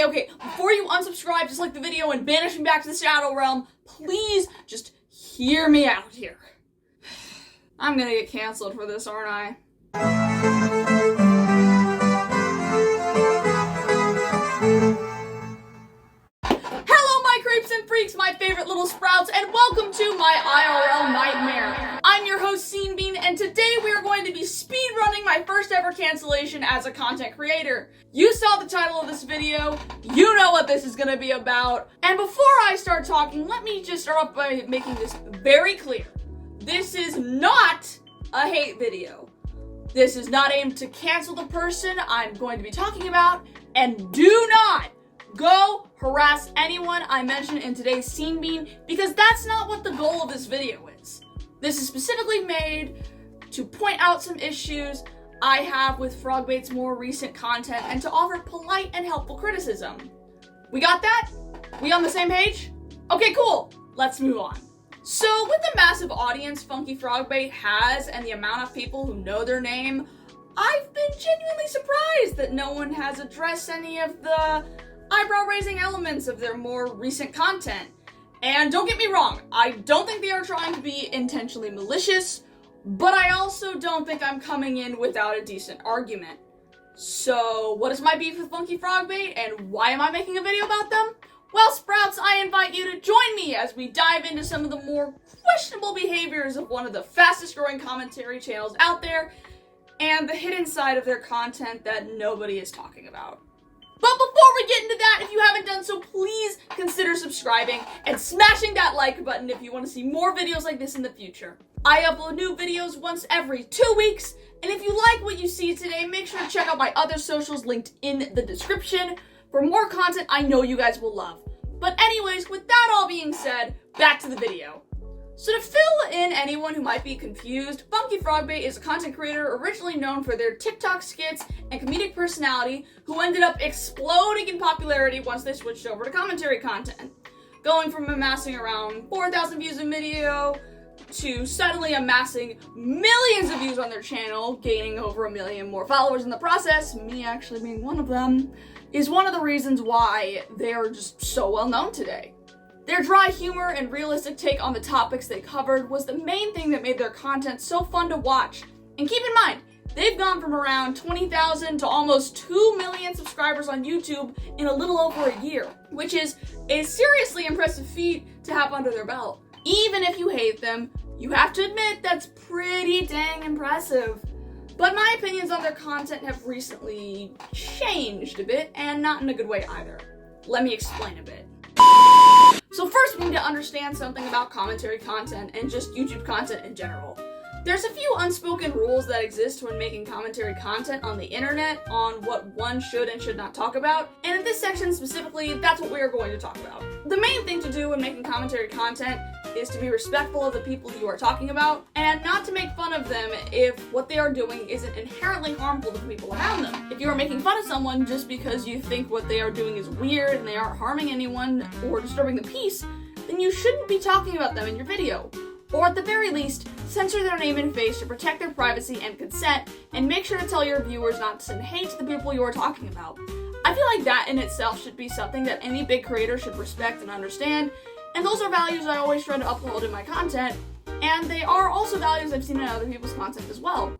Okay. Before you unsubscribe, dislike the video, and banish me back to the Shadow Realm, please just hear me out here. I'm gonna get canceled for this, aren't I? Hello, my creeps and freaks, my favorite little sprouts, and welcome to my IRL nightmare. I'm your host, Scenebean, and today we are going to be speedrunning my first ever cancellation as a content creator. You saw the title of this video, you know what this is gonna be about, and before I start talking, let me just start off by making this very clear. This is not a hate video. This is not aimed to cancel the person I'm going to be talking about, and do not go harass anyone I mention in today's Scenebean, because that's not what the goal of this video is. This is specifically made to point out some issues I have with FrogBait's more recent content and to offer polite and helpful criticism. We got that? We on the same page? Okay, cool. Let's move on. So, with the massive audience FunkyFrogBait has and the amount of people who know their name, I've been genuinely surprised that no one has addressed any of the eyebrow-raising elements of their more recent content. And don't get me wrong, I don't think they are trying to be intentionally malicious, but I also don't think I'm coming in without a decent argument. So, what is my beef with FunkyFrogBait, and why am I making a video about them? Well, Sprouts, I invite you to join me as we dive into some of the more questionable behaviors of one of the fastest growing commentary channels out there, and the hidden side of their content that nobody is talking about. But before we get into that, if you haven't done so, please consider subscribing and smashing that like button if you want to see more videos like this in the future. I upload new videos once every 2 weeks, and if you like what you see today, make sure to check out my other socials linked in the description for more content I know you guys will love. But anyways, with that all being said, back to the video. So to fill in anyone who might be confused, FunkyFrogBait is a content creator originally known for their TikTok skits and comedic personality who ended up exploding in popularity once they switched over to commentary content. Going from amassing around 4,000 views a video to suddenly amassing millions of views on their channel, gaining over 1 million more followers in the process, me actually being one of them, is one of the reasons why they are just so well known today. Their dry humor and realistic take on the topics they covered was the main thing that made their content so fun to watch. And keep in mind, they've gone from around 20,000 to almost 2 million subscribers on YouTube in a little over a year, which is a seriously impressive feat to have under their belt. Even if you hate them, you have to admit that's pretty dang impressive. But my opinions on their content have recently changed a bit, and not in a good way either. Let me explain a bit. So first we need to understand something about commentary content and just YouTube content in general. There's a few unspoken rules that exist when making commentary content on the internet on what one should and should not talk about, and in this section specifically, that's what we are going to talk about. The main thing to do when making commentary content is to be respectful of the people you are talking about, and not to make fun of them if what they are doing isn't inherently harmful to the people around them. If you are making fun of someone just because you think what they are doing is weird and they aren't harming anyone or disturbing the peace, then you shouldn't be talking about them in your video. Or at the very least, censor their name and face to protect their privacy and consent, and make sure to tell your viewers not to send hate to the people you are talking about. I feel like that in itself should be something that any big creator should respect and understand, and those are values I always try to uphold in my content, and they are also values I've seen in other people's content as well.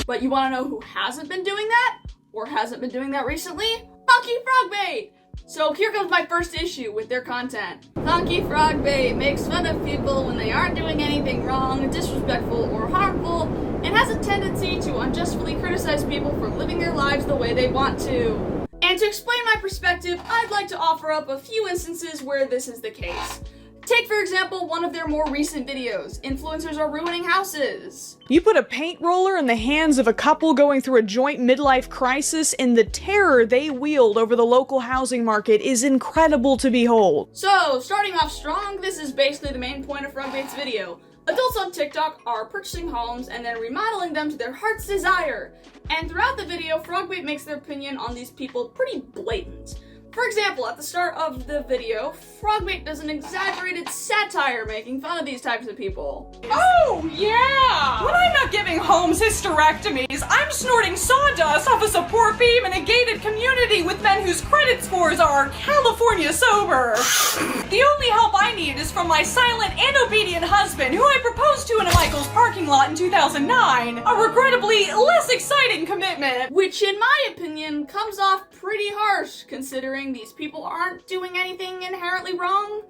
But you want to know who hasn't been doing that? Or hasn't been doing that recently? FunkyFrogBait! So here comes my first issue with their content. FunkyFrogBait makes fun of people when they aren't doing anything wrong, disrespectful, or harmful, and has a tendency to unjustly criticize people for living their lives the way they want to. And to explain my perspective, I'd like to offer up a few instances where this is the case. Take, for example, one of their more recent videos, Influencers Are Ruining Houses. You put a paint roller in the hands of a couple going through a joint midlife crisis, and the terror they wield over the local housing market is incredible to behold. So, starting off strong, this is basically the main point of FrogBait's video. Adults on TikTok are purchasing homes and then remodeling them to their heart's desire. And throughout the video, FrogBait makes their opinion on these people pretty blatant. For example, at the start of the video, FrogBait does an exaggerated satire making fun of these types of people. Oh, yeah! When I'm not giving Holmes hysterectomies, I'm snorting sawdust off a support beam in a gated community with men whose credit scores are California sober. The only help I need is from my silent and obedient husband, who I proposed to in a Michael's parking lot in 2009. A regrettably less exciting commitment. Which, in my opinion, comes off pretty harsh, considering these people aren't doing anything inherently wrong.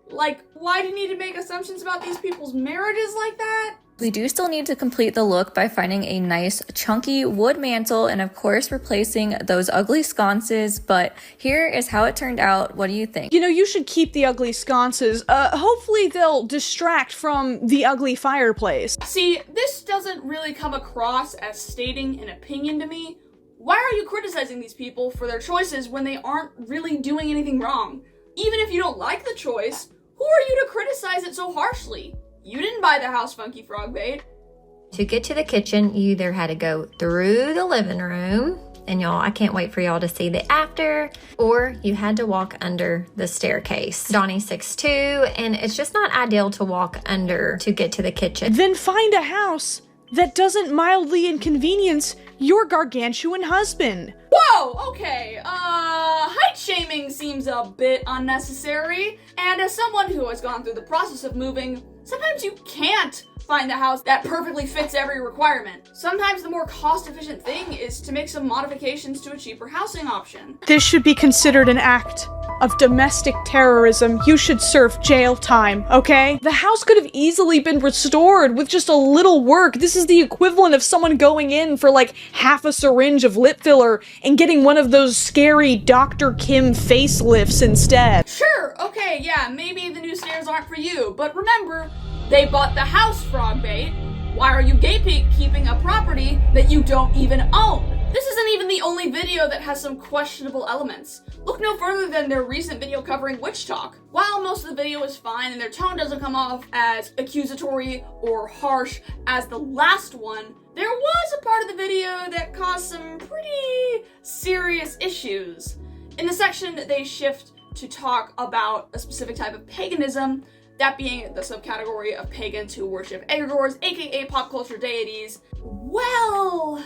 Like, why do you need to make assumptions about these people's marriages like that? We do still need to complete the look by finding a nice chunky wood mantle and of course replacing those ugly sconces, but here is how it turned out. What do you think? You know, you should keep the ugly sconces. Hopefully they'll distract from the ugly fireplace. See, this doesn't really come across as stating an opinion to me. Why are you criticizing these people for their choices when they aren't really doing anything wrong? Even if you don't like the choice, who are you to criticize it so harshly? You didn't buy the house, FunkyFrogBait. To get to the kitchen, you either had to go through the living room, and y'all, I can't wait for y'all to see the after, or you had to walk under the staircase. Donnie's 6'2", and it's just not ideal to walk under to get to the kitchen. Then find a house that doesn't mildly inconvenience your gargantuan husband. Whoa, okay, height shaming seems a bit unnecessary, and as someone who has gone through the process of moving, sometimes you can't find a house that perfectly fits every requirement. Sometimes the more cost-efficient thing is to make some modifications to a cheaper housing option. This should be considered an act of domestic terrorism. You should serve jail time, okay? The house could have easily been restored with just a little work. This is the equivalent of someone going in for like half a syringe of lip filler and getting one of those scary Dr. Kim facelifts instead. Sure, okay, yeah, maybe the new stairs aren't for you, but remember, they bought the house, FrogBait. Why are you gatekeeping a property that you don't even own? This isn't even the only video that has some questionable elements. Look no further than their recent video covering witch talk. While most of the video is fine and their tone doesn't come off as accusatory or harsh as the last one, there was a part of the video that caused some pretty serious issues. In the section, they shift to talk about a specific type of paganism, that being the subcategory of pagans who worship egregores, aka pop culture deities. Well...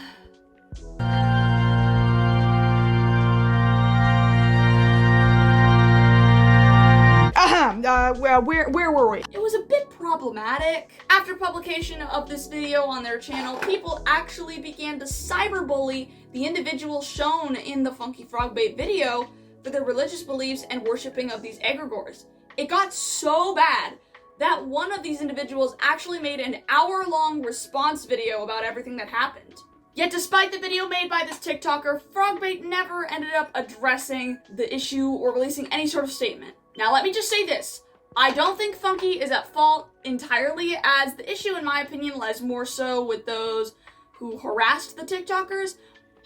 where were we? It was a bit problematic. After publication of this video on their channel, people actually began to cyberbully the individuals shown in the FunkyFrogBait video for their religious beliefs and worshipping of these egregores. It got so bad that one of these individuals actually made an hour-long response video about everything that happened. Yet despite the video made by this TikToker, FrogBait never ended up addressing the issue or releasing any sort of statement. Now let me just say this, I don't think Funky is at fault entirely, as the issue in my opinion lies more so with those who harassed the TikTokers.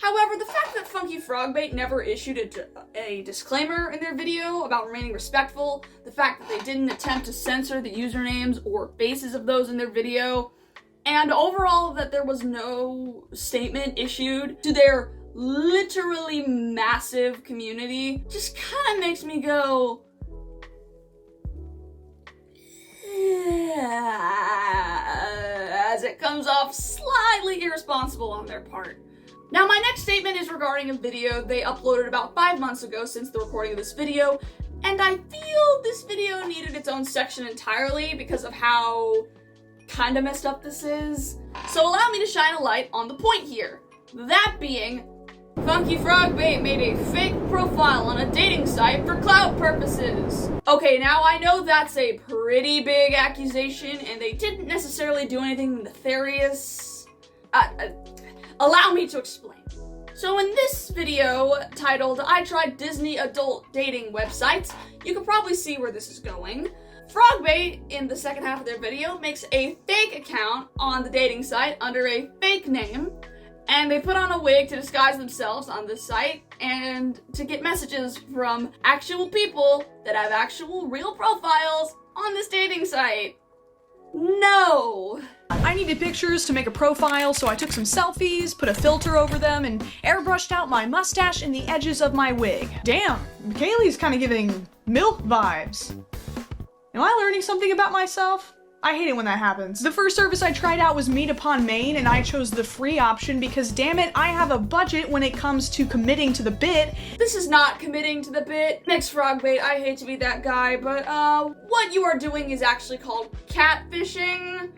However, the fact that FunkyFrogBait never issued a disclaimer in their video about remaining respectful, the fact that they didn't attempt to censor the usernames or faces of those in their video, and overall that there was no statement issued to their literally massive community, just kind of makes me go, as it comes off slightly irresponsible on their part. Now, my next statement is regarding a video they uploaded about 5 months ago since the recording of this video, and I feel this video needed its own section entirely because of how kinda messed up this is. So allow me to shine a light on the point here. That being, FunkyFrogBait made a fake profile on a dating site for clout purposes. Okay, now I know that's a pretty big accusation and they didn't necessarily do anything nefarious. Allow me to explain. So in this video titled, I Tried Disney Adult Dating Websites, you can probably see where this is going. FrogBait, in the second half of their video, makes a fake account on the dating site under a fake name, and they put on a wig to disguise themselves on this site and to get messages from actual people that have actual real profiles on this dating site. No. I needed pictures to make a profile, so I took some selfies, put a filter over them, and airbrushed out my mustache and the edges of my wig. Damn, Kaylee's kind of giving MILF vibes. Am I learning something about myself? I hate it when that happens. The first service I tried out was Meet Upon Main, and I chose the free option because, damn it, I have a budget when it comes to committing to the bit. This is not committing to the bit. FunkyFrogBait, I hate to be that guy, but what you are doing is actually called catfishing.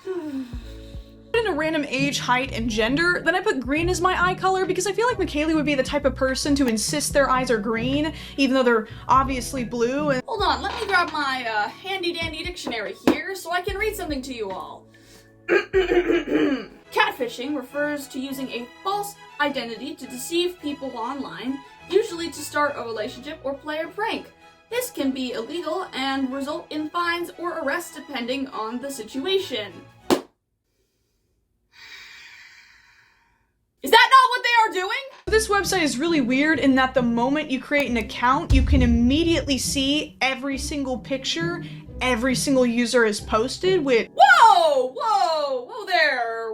In a random age, height, and gender, then I put green as my eye color because I feel like McKaylee would be the type of person to insist their eyes are green, even though they're obviously blue. And Hold on, let me grab my handy-dandy dictionary here so I can read something to you all. Catfishing refers to using a false identity to deceive people online, usually to start a relationship or play a prank. This can be illegal and result in fines or arrests depending on the situation. Is that not what they are doing? this website is really weird in that the moment you create an account, you can immediately see every single picture every single user has posted with— Whoa there,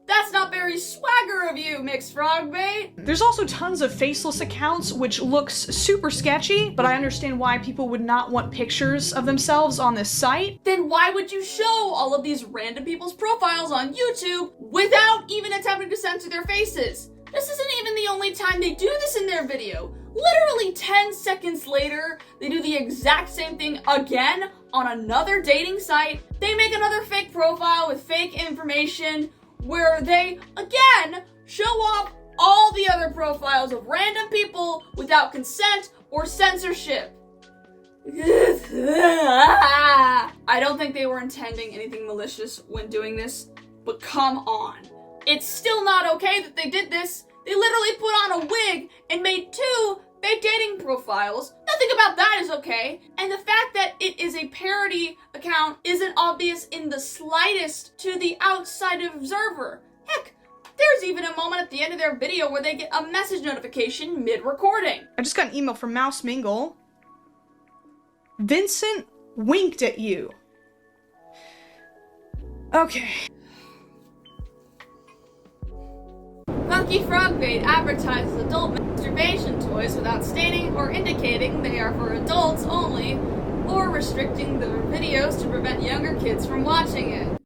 that's not very swagger of you, FunkyFrogBait. There's also tons of faceless accounts, which looks super sketchy, but I understand why people would not want pictures of themselves on this site. Then why would you show all of these random people's profiles on YouTube without even attempting to censor their faces? This isn't even the only time they do this in their video. Literally 10 seconds later, they do the exact same thing again on another dating site. They make another fake profile with fake information where they, again, show off all the other profiles of random people without consent or censorship. I don't think they were intending anything malicious when doing this, but come on. It's still not okay that they did this. They literally put on a wig and made 2 fake dating profiles. Nothing about that is okay. And the fact that it is a parody account isn't obvious in the slightest to the outside observer. Heck, there's even a moment at the end of their video where they get a message notification mid-recording. I just got an email from Mouse Mingle. Vincent winked at you. Okay. FunkyFrogBait advertises adult masturbation toys without stating or indicating they are for adults only, or restricting the videos to prevent younger kids from watching it.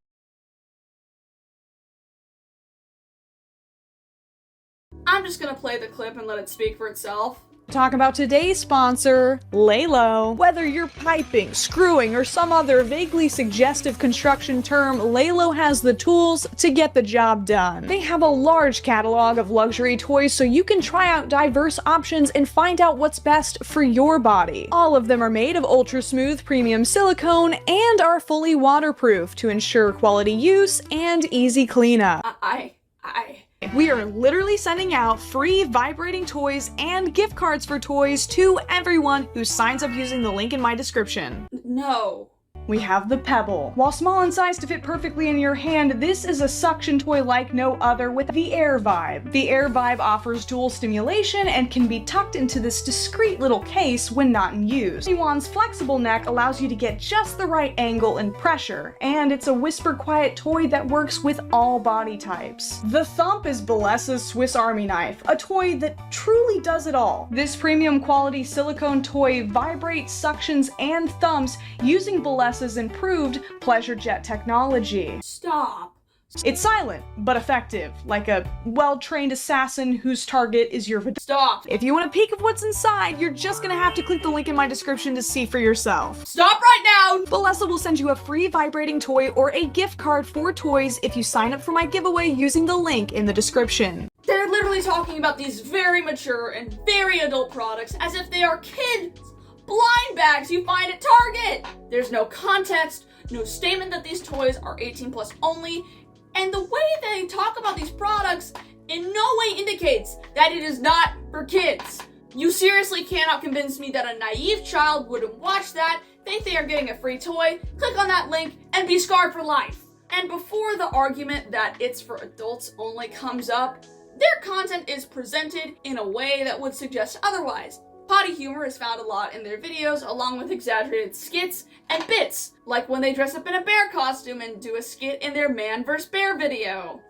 I'm just gonna play the clip and let it speak for itself. Talk about today's sponsor, Laylo. Whether you're piping, screwing, or some other vaguely suggestive construction term, Laylo has the tools to get the job done. They have a large catalog of luxury toys so you can try out diverse options and find out what's best for your body. All of them are made of ultra smooth premium silicone and are fully waterproof to ensure quality use and easy cleanup. We are literally sending out free vibrating toys and gift cards for toys to everyone who signs up using the link in my description. No. We have the Pebble. While small in size to fit perfectly in your hand, this is a suction toy like no other with the Air Vibe. The Air Vibe offers dual stimulation and can be tucked into this discreet little case when not in use. Yuan's flexible neck allows you to get just the right angle and pressure, and it's a whisper quiet toy that works with all body types. The Thump is Belesa's Swiss Army knife, a toy that truly does it all. This premium quality silicone toy vibrates, suctions, and thumps using Belesa's improved pleasure jet technology. Stop. It's silent, but effective, like a well-trained assassin whose target is your vagina. Stop. If you want a peek of what's inside, you're just gonna have to click the link in my description to see for yourself. Stop right now! Belesa will send you a free vibrating toy or a gift card for toys if you sign up for my giveaway using the link in the description. They're literally talking about these very mature and very adult products as if they are kids' blind bags you find at Target. There's no context, no statement that these toys are 18 plus only, and the way they talk about these products in no way indicates that it is not for kids. You seriously cannot convince me that a naive child wouldn't watch that, think they are getting a free toy, click on that link, and be scarred for life. And before the argument that it's for adults only comes up, their content is presented in a way that would suggest otherwise. Potty body humor is found a lot in their videos, along with exaggerated skits and bits, like when they dress up in a bear costume and do a skit in their man vs. bear video.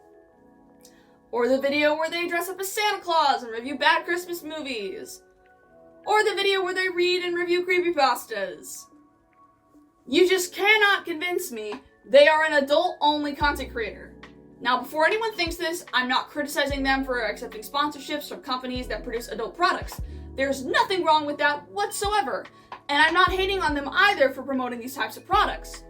Or the video where they dress up as Santa Claus and review bad Christmas movies. Or the video where they read and review creepypastas. You just cannot convince me they are an adult-only content creator. Now, before anyone thinks this, I'm not criticizing them for accepting sponsorships from companies that produce adult products. There's nothing wrong with that whatsoever. And I'm not hating on them either for promoting these types of products.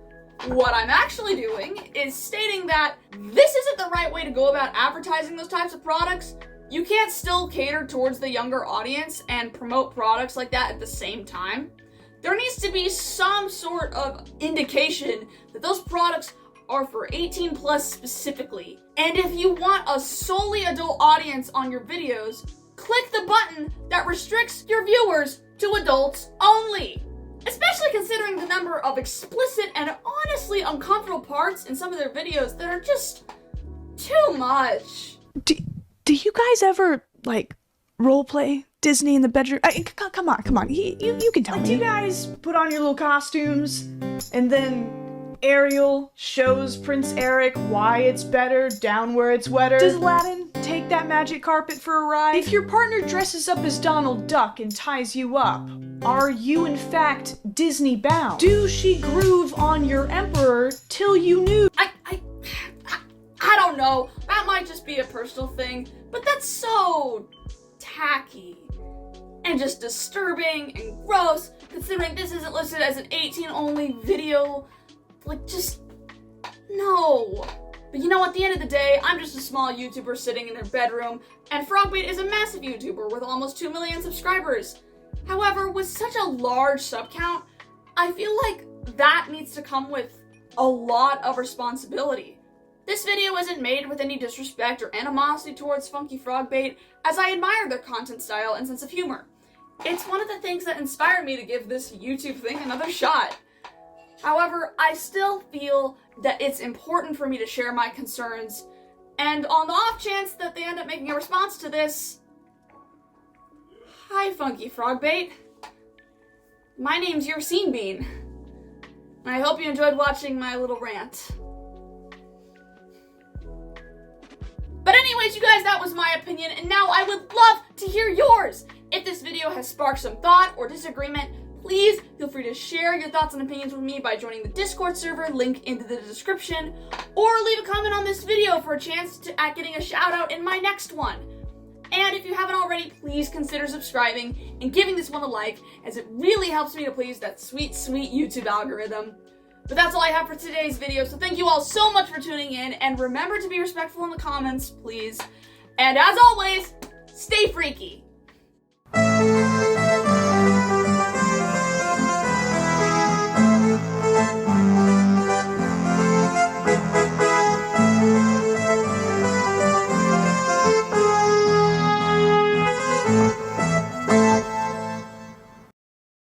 What I'm actually doing is stating that this isn't the right way to go about advertising those types of products. You can't still cater towards the younger audience and promote products like that at the same time. There needs to be some sort of indication that those products are for 18 plus specifically. And if you want a solely adult audience on your videos, click the button that restricts your viewers to adults only. Especially considering the number of explicit and honestly uncomfortable parts in some of their videos that are just too much. Do you guys ever, like, roleplay Disney in the bedroom? Come on. You can tell me. Do you guys put on your little costumes and then Ariel shows Prince Eric why it's better down where it's wetter? Does Aladdin take that magic carpet for a ride? If your partner dresses up as Donald Duck and ties you up, are you in fact Disney bound? Do she groove on your emperor till you knew? I don't know. That might just be a personal thing, but that's so tacky and just disturbing and gross considering this isn't listed as an 18 only video. Like, just no. But you know, at the end of the day, I'm just a small YouTuber sitting in their bedroom, and FrogBait is a massive YouTuber with almost 2 million subscribers. However, with such a large sub count, I feel like that needs to come with a lot of responsibility. This video isn't made with any disrespect or animosity towards FunkyFrogBait, as I admire their content style and sense of humor. It's one of the things that inspired me to give this YouTube thing another shot. However, I still feel that it's important for me to share my concerns, and on the off chance that they end up making a response to this, hi FunkyFrogBait. My name's your Scenebean, and I hope you enjoyed watching my little rant. But anyways, you guys, that was my opinion, and now I would love to hear yours. If this video has sparked some thought or disagreement, please feel free to share your thoughts and opinions with me by joining the Discord server, link into the description, or leave a comment on this video for a chance at getting a shout out in my next one. And if you haven't already, please consider subscribing and giving this one a like, as it really helps me to please that sweet, sweet YouTube algorithm. But that's all I have for today's video, so thank you all so much for tuning in, and remember to be respectful in the comments, please. And as always, stay freaky!